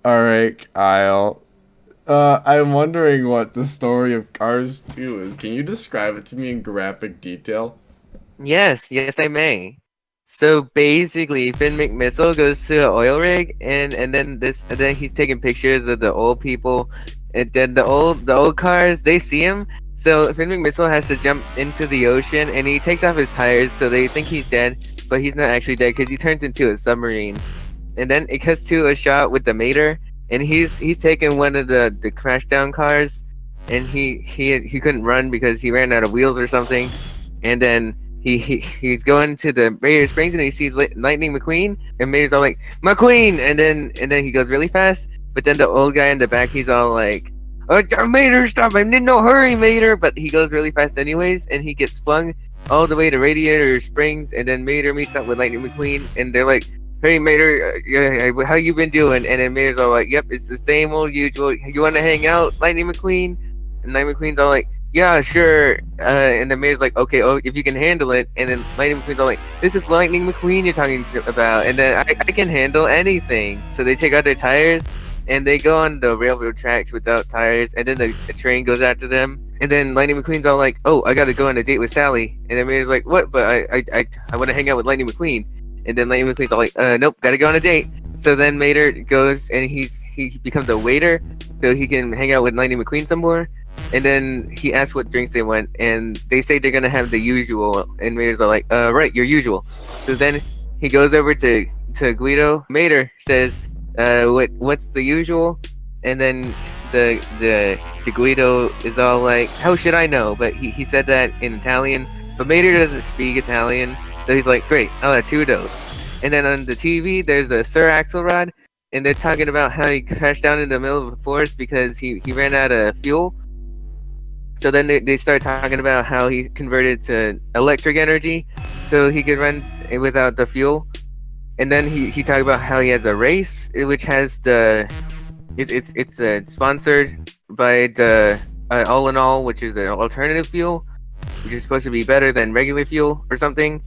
All right, Kyle. I'm wondering what the story of Cars 2 is. Can you describe it to me in graphic detail? Yes, I may. So basically, Finn McMissile goes to an oil rig, and then he's taking pictures of the old people, and then the old cars they see him. So Finn McMissile has to jump into the ocean, and he takes off his tires, so they think he's dead, but he's not actually dead because he turns into a submarine. And then it cuts to a shot with the mater, and he's taking one of the crash down cars, and he couldn't run because he ran out of wheels or something, and then he's going to the Radiator Springs and he sees Lightning McQueen, and Mater's all like McQueen, and then he goes really fast, but then the old guy in the back he's all like, "Oh, Mater, stop! I'm in no hurry, Mater!" But he goes really fast anyways, and he gets flung all the way to Radiator Springs, and then Mater meets up with Lightning McQueen, and they're like, "Hey, Mater, how you been doing?" And then Mater's all like, "Yep, it's the same old usual. You want to hang out, Lightning McQueen?" And Lightning McQueen's all like, "Yeah, sure." And the mayor's like, "Okay, oh, if you can handle it." And then Lightning McQueen's all like, "This is Lightning McQueen you're talking about." And then I can handle anything. So they take out their tires and they go on the railroad tracks without tires. And then the train goes after them. And then Lightning McQueen's all like, "Oh, I got to go on a date with Sally." And the mayor's like, "What? But I want to hang out with Lightning McQueen." And then Lightning McQueen's all like, "Nope, got to go on a date." So then Mater goes and he becomes a waiter so he can hang out with Lightning McQueen some more. And then he asks what drinks they want, and they say they're gonna have the usual. And Mater's are like, right, your usual." So then he goes over to Guido. Mater says, what's the usual?" And then the Guido is all like, "How should I know?" But he said that in Italian, but Mater doesn't speak Italian, so he's like, "Great, I'll have two of those." And then on the TV, there's the Sir Axelrod, and they're talking about how he crashed down in the middle of the forest because he ran out of fuel. So then they start talking about how he converted to electric energy so he could run without the fuel. And then he talked about how he has a race which has it's sponsored by the all in all, which is an alternative fuel, which is supposed to be better than regular fuel or something.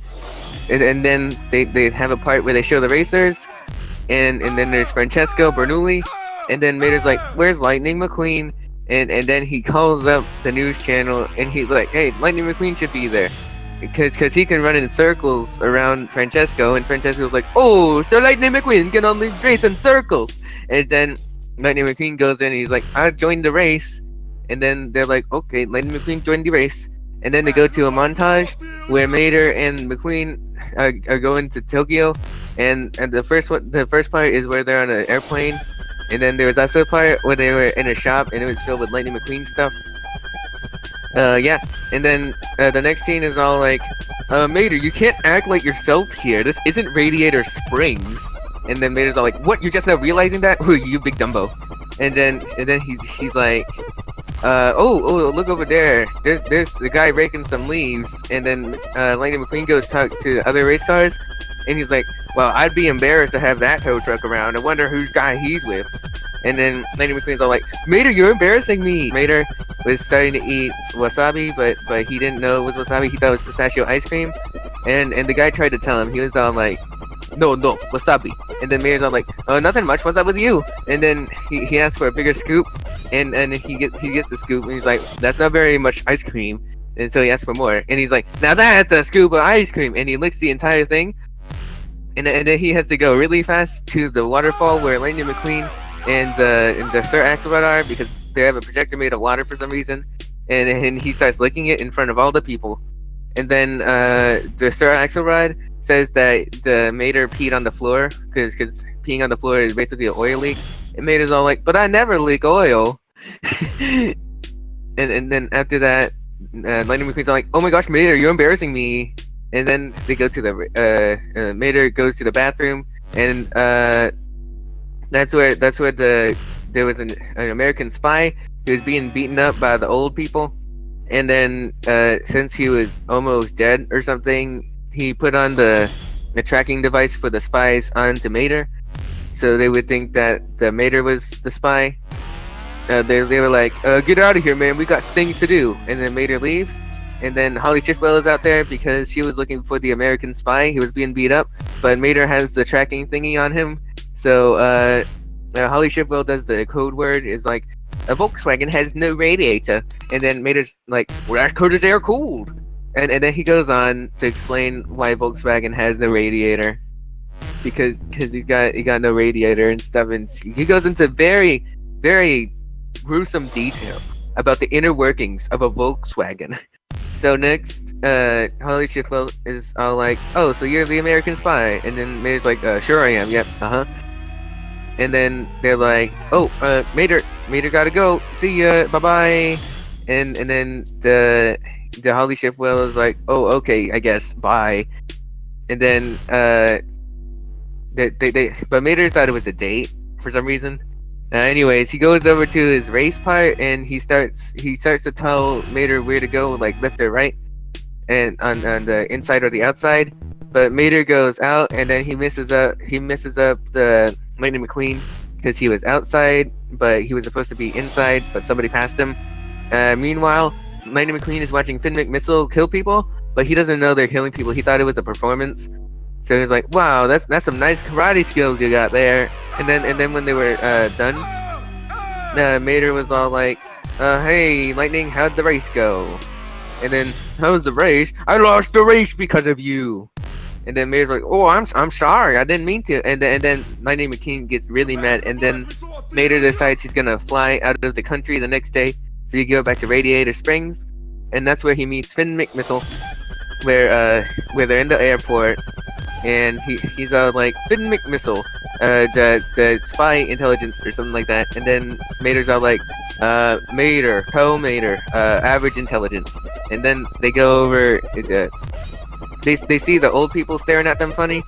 And then they have a part where they show the racers, and then there's Francesco Bernoulli, and then Mater's like, "Where's Lightning McQueen?" And then he calls up the news channel and he's like, "Hey, Lightning McQueen should be there because he can run in circles around Francesco." And Francesco's like, "Oh, so Lightning McQueen can only race in circles." And then Lightning McQueen goes in and he's like, "I joined the race." And then they're like, "Okay, Lightning McQueen joined the race." And then they go to a montage where Mater and McQueen are going to Tokyo, and the first part is where they're on an airplane, and then there was also a part where they were in a shop and it was filled with Lightning McQueen stuff. Yeah, and then the next scene is all like, "Mater, you can't act like yourself here. This isn't Radiator Springs." And then Mater's all like, "What? You're just now realizing that? Ooh, you big Dumbo." And then he's like, oh, look over there. There's the guy raking some leaves." And then Lightning McQueen goes talk to other race cars, and he's like, "Well, I'd be embarrassed to have that tow truck around. I wonder whose guy he's with." And then Lightning McQueen's all like, "Mater, you're embarrassing me." Mater was starting to eat wasabi, but he didn't know it was wasabi. He thought it was pistachio ice cream. And the guy tried to tell him. He was all like, "No, no, wasabi." And then Mater's all like, "Oh, nothing much. What's up with you?" And then he asks for a bigger scoop, and he gets the scoop, and he's like, "That's not very much ice cream." And so he asks for more, and he's like, "Now that's a scoop of ice cream." And he licks the entire thing, and then he has to go really fast to the waterfall where Lightning McQueen and the Sir Axelrod are, because they have a projector made of water for some reason, and he starts licking it in front of all the people. And then the Sir Axelrod says that the Mater peed on the floor because peeing on the floor is basically an oil leak. And Mater's all like, "But I never leak oil." and then after that, Lightning McQueen's all like, "Oh my gosh, Mater, you're embarrassing me." And then they go to the Mater goes to the bathroom, and that's where there was an American spy who was being beaten up by the old people. And then since he was almost dead or something, he put on the tracking device for the spies onto Mater, so they would think that the Mater was the spy. They were like, "Get out of here, man! We got things to do." And then Mater leaves, and then Holly Shifwell is out there because she was looking for the American spy. He was being beat up, but Mater has the tracking thingy on him, so Holly Shipwell does the code word is like, a Volkswagen has no radiator, and then Mater's like, well, that code is air cooled, and then he goes on to explain why Volkswagen has no radiator, because he got no radiator and stuff, and he goes into very very gruesome detail about the inner workings of a Volkswagen. So next, Holly Shipwell is all like, "Oh, so you're the American spy?" And then Mater's like, "Sure I am. Yep. Uh huh." And then they're like, "Oh, Mater gotta go. See ya. Bye bye." And then the Holly Shipwell is like, "Oh, okay, I guess. Bye." And then but Mater thought it was a date for some reason. Anyways, he goes over to his race part and he starts to tell Mater where to go, like left or right, and on the inside or the outside. But Mater goes out and then he misses up the Lightning McQueen because he was outside, but he was supposed to be inside, but somebody passed him. Meanwhile, Lightning McQueen is watching Finn McMissile kill people, but he doesn't know they're killing people. He thought it was a performance. So he's like, "Wow, that's some nice karate skills you got there." And then when they were done, Mater was all like, "Hey, Lightning, how'd the race go?" And then, "How was the race? I lost the race because of you." And then Mater's like, "Oh, I'm sorry, I didn't mean to." And then Lightning McQueen gets really mad, and then Mater decides he's gonna fly out of the country the next day, so he go back to Radiator Springs, and that's where he meets Finn McMissile, where they're in the airport. And he's like, "Finn McMissile, the spy intelligence or something like that." And then Mater's all like, "Mater, co-Mater, average intelligence." And then they go over, they see the old people staring at them funny,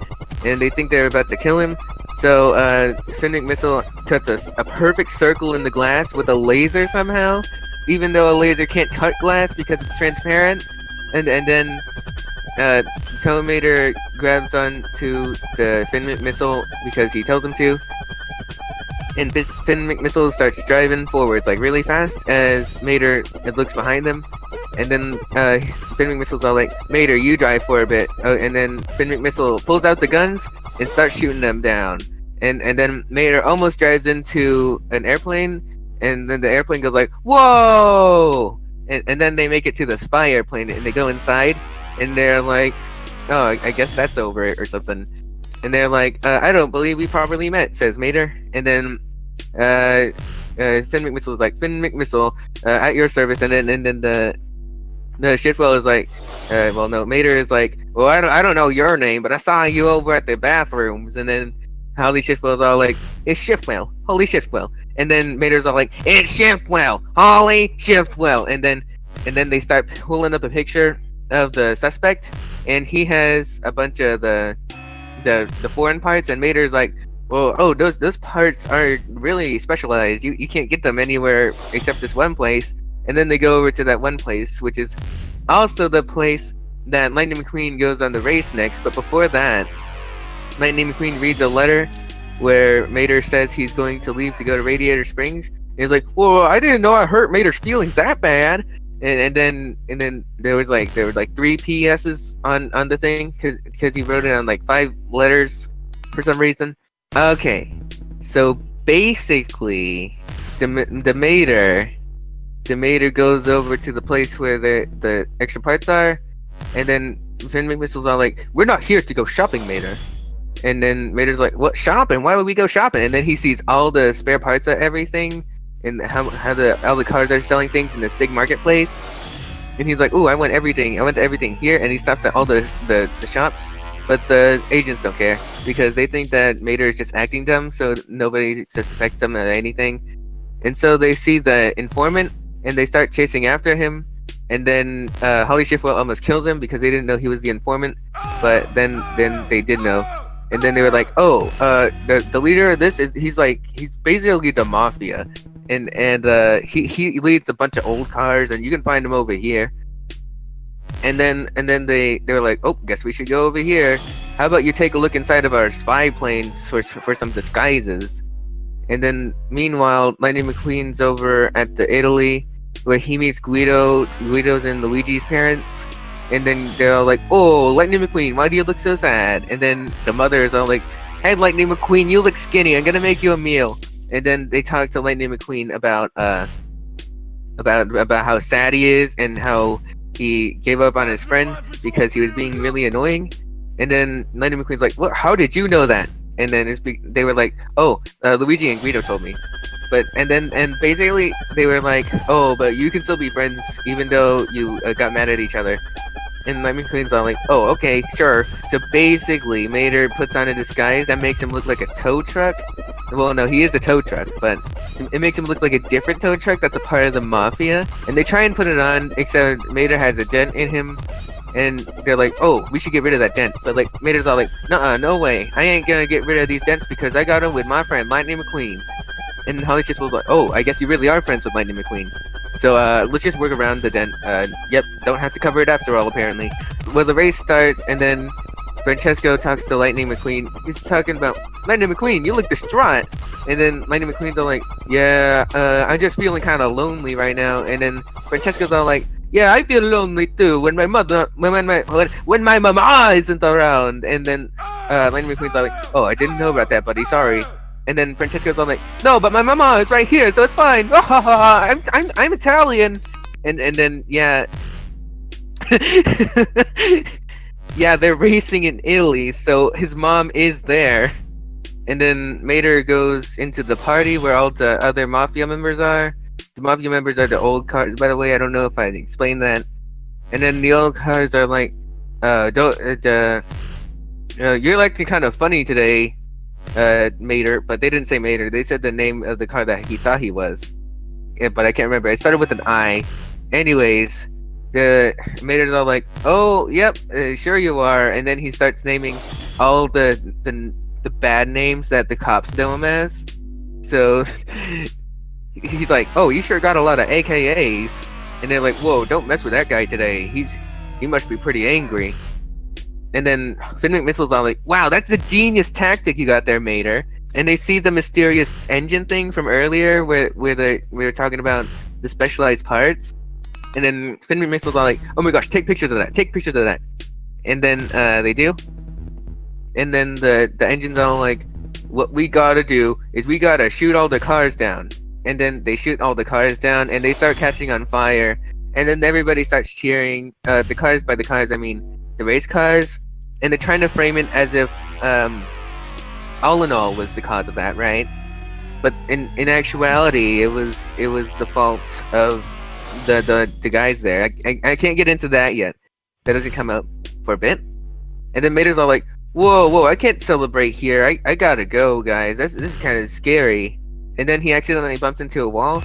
and they think they're about to kill him. So Finn McMissile cuts a perfect circle in the glass with a laser somehow, even though a laser can't cut glass because it's transparent. And then Mater grabs on to the Finn McMissile because he tells him to, and Finn McMissile starts driving forwards like really fast as Mater looks behind them, and then Finn McMissile's all like, "Mater, you drive for a bit," and then Finn McMissile pulls out the guns and starts shooting them down, and then Mater almost drives into an airplane, and then the airplane goes like, "Whoa!" and then they make it to the spy airplane and they go inside. And they're like, "Oh, I guess that's over," or something. And they're like, "I don't believe we properly met," says Mater. And then Finn McMissile is like, "Finn McMissile, at your service." And then the Shipwell is like, "Well, no." Mater is like, "Well, I don't know your name, but I saw you over at the bathrooms." And then Holly Shipwell's all like, "It's Shipwell, Holy Shipwell." And then Mater's all like, "It's Shipwell, Holly Shipwell." And then they start pulling up a picture of the suspect, and he has a bunch of the foreign parts, and Mater's like, "Well, oh, those parts are really specialized. You can't get them anywhere except this one place." And then they go over to that one place, which is also the place that Lightning McQueen goes on the race next. But before that, Lightning McQueen reads a letter where Mater says he's going to leave to go to Radiator Springs. And he's like, "Well, I didn't know I hurt Mater's feelings that bad." And then there were like 3 PSs on the thing because he wrote it on like 5 letters for some reason. Okay, so basically, the Mater goes over to the place where the extra parts are, and then Finn McMissile's all like, "We're not here to go shopping, Mater." And then Mater's like, "What shopping? Why would we go shopping?" And then he sees all the spare parts of everything, and how all the cars are selling things in this big marketplace, and he's like, "Ooh, I went to everything here." And he stops at all the shops, but the agents don't care because they think that Mater is just acting dumb, so nobody suspects him of anything. And so they see the informant and they start chasing after him, and then Holly Shipwell almost kills him because they didn't know he was the informant, but then they did know. And then they were like, "Oh, the leader of this he's basically the mafia." And he leads a bunch of old cars, and you can find him over here. And then they were like, "Oh, guess we should go over here. How about you take a look inside of our spy planes for some disguises?" And then meanwhile, Lightning McQueen's over at the Italy where he meets Guido's and Luigi's parents. And then they're all like, "Oh, Lightning McQueen, why do you look so sad?" And then the mother is all like, "Hey, Lightning McQueen, you look skinny. I'm gonna make you a meal." and then they talk to Lightning McQueen about how sad he is and how he gave up on his friend because he was being really annoying. And then Lightning McQueen's like, "What? How did you know that?" And then they were like, "Oh, Luigi and Guido told me." But and basically they were like, "Oh, but you can still be friends even though you got mad at each other." And Lightning McQueen's all like, "Oh, okay, sure." So basically, Mater puts on a disguise that makes him look like a tow truck. Well, no, he is a tow truck, but it makes him look like a different tow truck that's a part of the mafia. And they try and put it on, except Mater has a dent in him. And they're like, "Oh, we should get rid of that dent." But like, Mater's all like, "Nuh-uh, no way. I ain't gonna get rid of these dents because I got them with my friend Lightning McQueen." And Holly's just was like, "Oh, I guess you really are friends with Lightning McQueen. So let's just work around the dent. Yep, don't have to cover it after all, apparently." Well, the race starts, and then Francesco talks to Lightning McQueen. He's talking about, "Lightning McQueen, you look distraught." And then Lightning McQueen's all like, "Yeah, I'm just feeling kind of lonely right now." And then Francesco's all like, "Yeah, I feel lonely too when my mama isn't around." And then Lightning McQueen's all like, "Oh, I didn't know about that, buddy. Sorry." And then Francesco's all like, "No, but my mama is right here, so it's fine. I'm Italian." And then yeah, yeah, they're racing in Italy, so his mom is there. And then Mater goes into the party where all the other mafia members are. The mafia members are the old cars, by the way. I don't know if I explained that. And then the old cars are like, "You're like kind of funny today, Mater." But they didn't say Mater. They said the name of the car that he thought he was. Yeah, but I can't remember. It started with an I. Anyways, the Mater's all like, "Oh, yep, sure you are." And then he starts naming all the bad names that the cops know him as. So he's like, "Oh, you sure got a lot of AKAs." And they're like, "Whoa, don't mess with that guy today. He must be pretty angry." And then Finn McMissile's all like, "Wow, that's a genius tactic you got there, Mater." And they see the mysterious engine thing from earlier where we were talking about the specialized parts. And then Finn McMissile's all like, "Oh my gosh, take pictures of that. Take pictures of that." And then they do. And then the engine's all like, "What we gotta do is we gotta shoot all the cars down." And then they shoot all the cars down and they start catching on fire. And then everybody starts cheering. The cars, by the cars I mean the race cars. And they're trying to frame it as if all in all was the cause of that, right? But in actuality, it was the fault of the guys there. I can't get into that yet. That doesn't come out for a bit. And then Mater's all like, whoa, I can't celebrate here. I gotta go, guys. This is kind of scary." And then he accidentally bumps into a wall,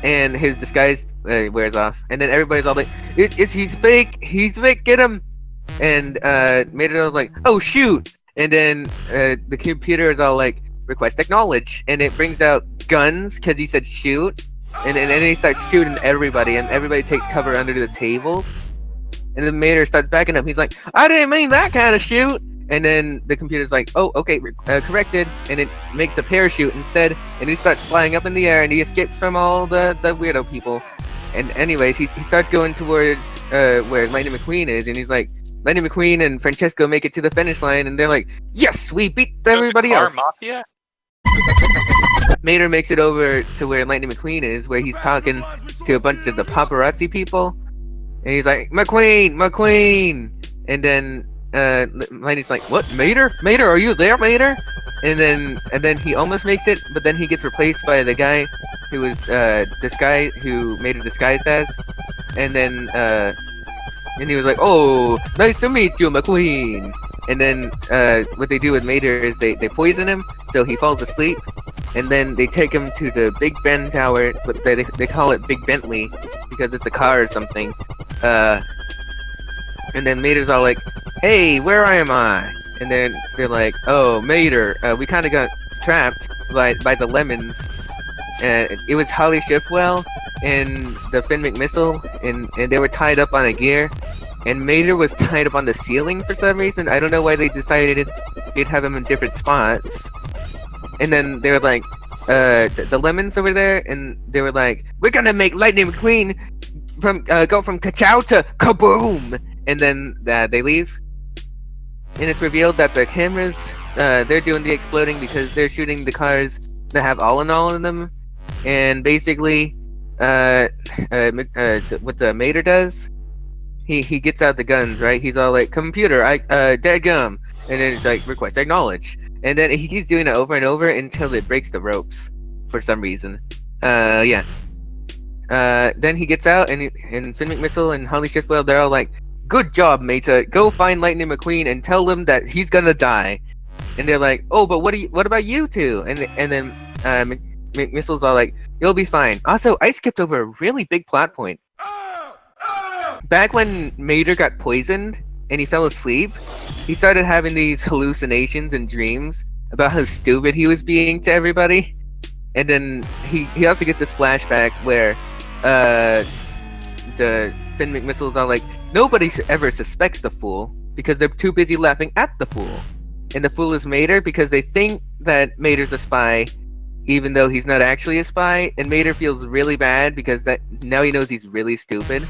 and his disguise wears off. And then everybody's all like, he's fake. He's fake. Get him." And Mater's like, "Oh, shoot." And then the computer is all like, "Request acknowledge." And it brings out guns because he said shoot. And then he starts shooting everybody, and everybody takes cover under the tables. And then Mater starts backing up. He's like, "I didn't mean that kind of shoot." And then the computer's like, "Oh, okay, corrected." And it makes a parachute instead. And he starts flying up in the air, and he escapes from all the weirdo people. And anyways, he starts going towards where Lightning McQueen is, and he's like, Lightning McQueen and Francesco make it to the finish line, and they're like, "Yes, we beat everybody else." Mafia? Mater makes it over to where Lightning McQueen is, where he's talking to a bunch of the paparazzi people, and he's like, "McQueen!" And then Lightning's like, "What, Mater? Mater, are you there, Mater?" And then he almost makes it, but then he gets replaced by the guy who was who Mater disguised as, and then and he was like, "Oh, nice to meet you, McQueen." And then what they do with Mater is they poison him, so he falls asleep. And then they take him to the Big Ben Tower, but they call it Big Bentley because it's a car or something. And then Mater's all like, "Hey, where am I?" And then they're like, "Oh, Mater, we kind of got trapped by the lemons." It was Holly Shiftwell and the Finn McMissile, and they were tied up on a gear. And Mater was tied up on the ceiling for some reason. I don't know why they decided they'd have him in different spots. And then they were like, the lemons over there, and they were like, "We're gonna make Lightning McQueen go from ka-chow to kaboom!" And then they leave. And it's revealed that the cameras, they're doing the exploding because they're shooting the cars that have all in them, and basically, what the Mater does, he gets out the guns, right? He's all like, "Computer, dead gum," and then it's like, "Request acknowledge," and then he keeps doing it over and over until it breaks the ropes for some reason. Yeah. Then he gets out, and Finn McMissile and Holly Shiftwell, they're all like, "Good job, Meta. Go find Lightning McQueen and tell them that he's gonna die." And they're like, "Oh, but what about you two?" And then McMissile's all like, "You'll be fine." Also, I skipped over a really big plot point. Back when Mater got poisoned and he fell asleep, he started having these hallucinations and dreams about how stupid he was being to everybody. And then he also gets this flashback where the Finn McMissile's all like, "Nobody ever suspects the fool because they're too busy laughing at the fool. And the fool is Mater because they think that Mater's a spy, even though he's not actually a spy. And Mater feels really bad because that now he knows he's really stupid."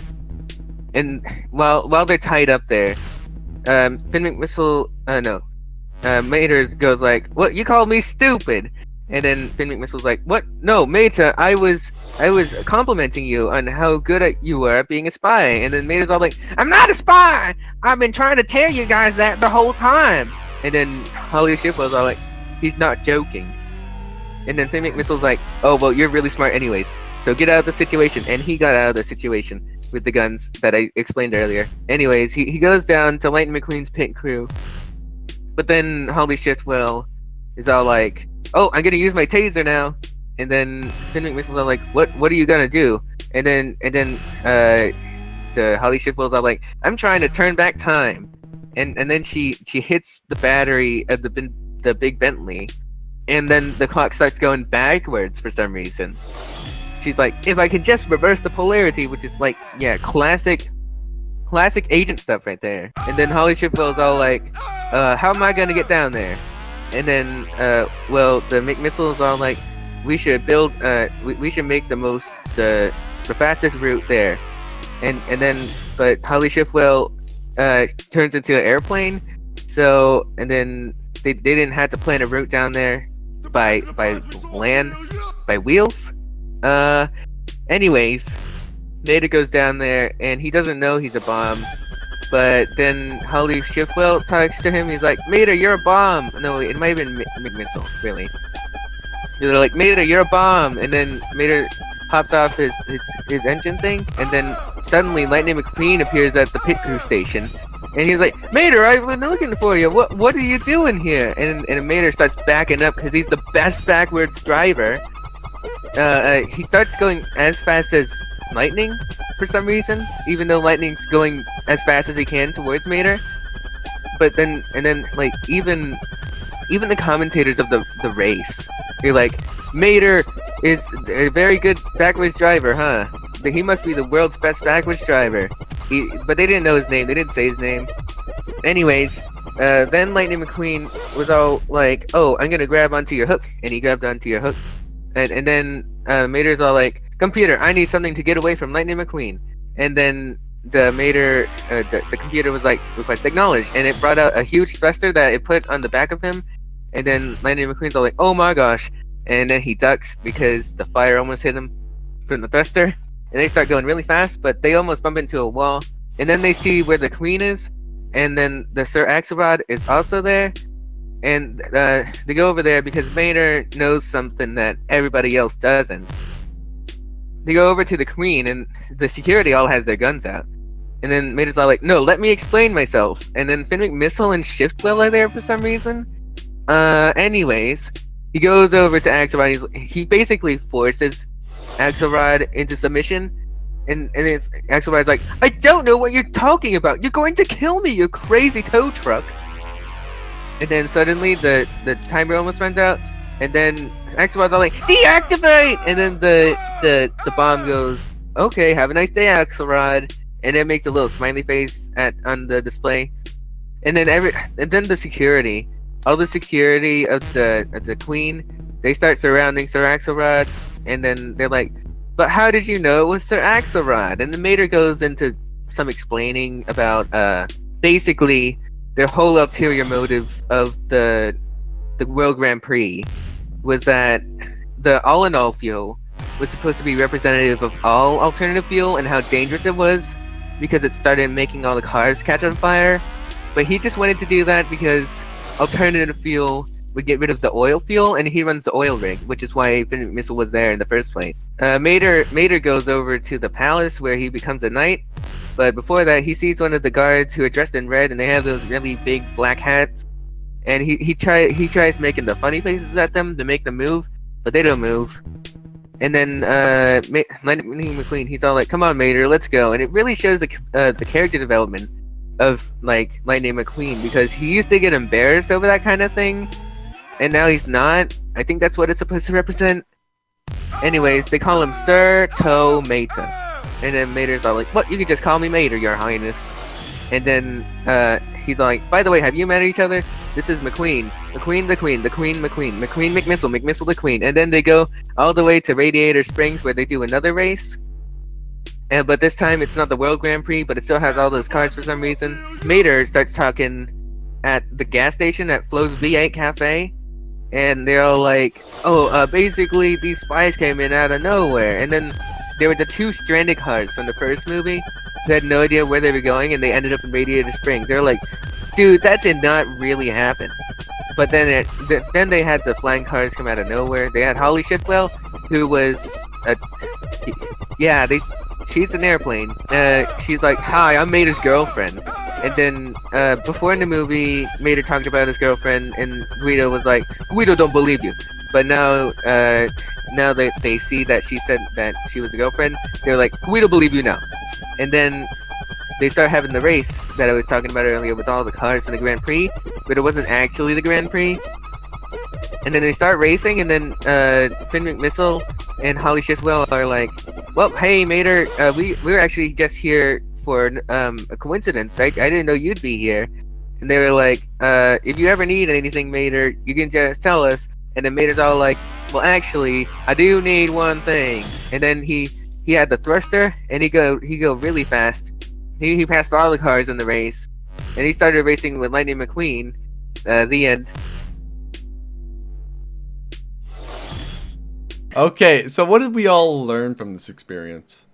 And while they're tied up there, Finn McMissile, Mater goes like, "What, you called me stupid?" And then Finn McMissile's like, "What? No, Meta, I was complimenting you on how good you were at being a spy." And then Mater's all like, "I'm not a spy! I've been trying to tell you guys that the whole time." And then Holly Shiftwell's all like, "He's not joking." And then Finn McMissile's like, "Oh, well, you're really smart anyways. So get out of the situation." And he got out of the situation with the guns that I explained earlier. Anyways, he goes down to Lightning McQueen's pit crew. But then Holly Shiftwell is all like, "Oh, I'm gonna use my taser now." And then Finn McMissile's all like, What are you gonna do?" And then the Holly Shiftwell's all like, "I'm trying to turn back time." And then she hits the battery of the big Bentley, and then the clock starts going backwards for some reason. She's like, "If I could just reverse the polarity," which is like, yeah, classic agent stuff right there. And then Holly Shiftwell's all like, "How am I gonna get down there?" And then, the McMissile's all like, "We should build, we should make the fastest route there." And then, but Holly Shiftwell, turns into an airplane. So, and then they didn't have to plan a route down there by land, by wheels. Anyways, Mater goes down there and he doesn't know he's a bomb. But then Holly Shiftwell talks to him. He's like, "Mater, you're a bomb." No, it might have been McMissile, really. They're like, "Mater, you're a bomb." And then Mater pops off his engine thing. And then suddenly Lightning McQueen appears at the pit crew station. And he's like, "Mater, I've been looking for you. What are you doing here?" And Mater starts backing up because he's the best backwards driver. He starts going as fast as Lightning for some reason, even though Lightning's going as fast as he can towards Mater. But then, like, even the commentators of the race, they're like, "Mater is a very good backwards driver, huh? He must be the world's best backwards driver." But they didn't know his name. They didn't say his name. Anyways, then Lightning McQueen was all like, "Oh, I'm gonna grab onto your hook," and he grabbed onto your hook. And then Mater's all like, "Computer, I need something to get away from Lightning McQueen." And then the Mater, the computer was like, "Request acknowledge," and it brought out a huge thruster that it put on the back of him. And then Lightning McQueen's all like, "Oh my gosh!" And then he ducks because the fire almost hit him from the thruster. And they start going really fast, but they almost bump into a wall. And then they see where the Queen is, and then the Sir Axelrod is also there. And they go over there because Mater knows something that everybody else doesn't. They go over to the Queen, and the security all has their guns out. And then Mater's all like, "No, let me explain myself." And then Finn McMissile and Shiftwell are there for some reason. Anyways, he goes over to Axelrod. He basically forces Axelrod into submission. And it's Axelrod's like, "I don't know what you're talking about. You're going to kill me, you crazy tow truck." And then suddenly the timer almost runs out, and then Axelrod's all like, "Deactivate!" And then the bomb goes, "Okay, have a nice day, Axelrod." And it makes a little smiley face on the display. And then the security, all the security of the Queen, they start surrounding Sir Axelrod, and then they're like, "But how did you know it was Sir Axelrod?" And the Mater goes into some explaining about basically their whole ulterior motive of the World Grand Prix was that the all-in-all fuel was supposed to be representative of all alternative fuel and how dangerous it was because it started making all the cars catch on fire. But he just wanted to do that because alternative fuel would get rid of the oil fuel, and he runs the oil rig, which is why Infinite Missile was there in the first place. Mater goes over to the palace where he becomes a knight, but before that, he sees one of the guards who are dressed in red, and they have those really big black hats. And he tries making the funny faces at them to make them move, but they don't move. And then Lightning McQueen, he's all like, "Come on, Mater, let's go." And it really shows the character development of like Lightning McQueen, because he used to get embarrassed over that kind of thing, and now he's not. I think that's what it's supposed to represent. Anyways, they call him Sir Meta. And then Mater's all like, "What? You can just call me Mater, Your Highness." And then he's like, "By the way, have you met each other? This is McQueen. McQueen the Queen, the Queen McQueen, McQueen McMissile, McMissile the Queen." And then they go all the way to Radiator Springs where they do another race. But this time it's not the World Grand Prix, but it still has all those cars for some reason. Mater starts talking at the gas station at Flo's V8 Cafe. And they're all like, "Oh, basically these spies came in out of nowhere." And then there were the two stranded cars from the first movie who had no idea where they were going, and they ended up in Radiator Springs. They were like, "Dude, that did not really happen." But then then they had the flying cars come out of nowhere. They had Holly Shifwell, who was she's an airplane. She's like, "Hi, I'm Mater's girlfriend." And then before in the movie, Mater talked about his girlfriend, and Guido was like, "Guido don't believe you." But now that they see that she said that she was the girlfriend, they're like, "Guido believe you now." And then they start having the race that I was talking about earlier with all the cars in the Grand Prix, but it wasn't actually the Grand Prix. And then they start racing, and then Finn McMissile and Holly Shifwell are like, "Well, hey, Mater, we're actually just here for a coincidence. I didn't know you'd be here." And they were like, "If you ever need anything, Mater, you can just tell us." And then Mater's all like, "Well, actually, I do need one thing." And then he had the thruster, and he go really fast. He passed all the cars in the race, and he started racing with Lightning McQueen. The end. Okay, so what did we all learn from this experience?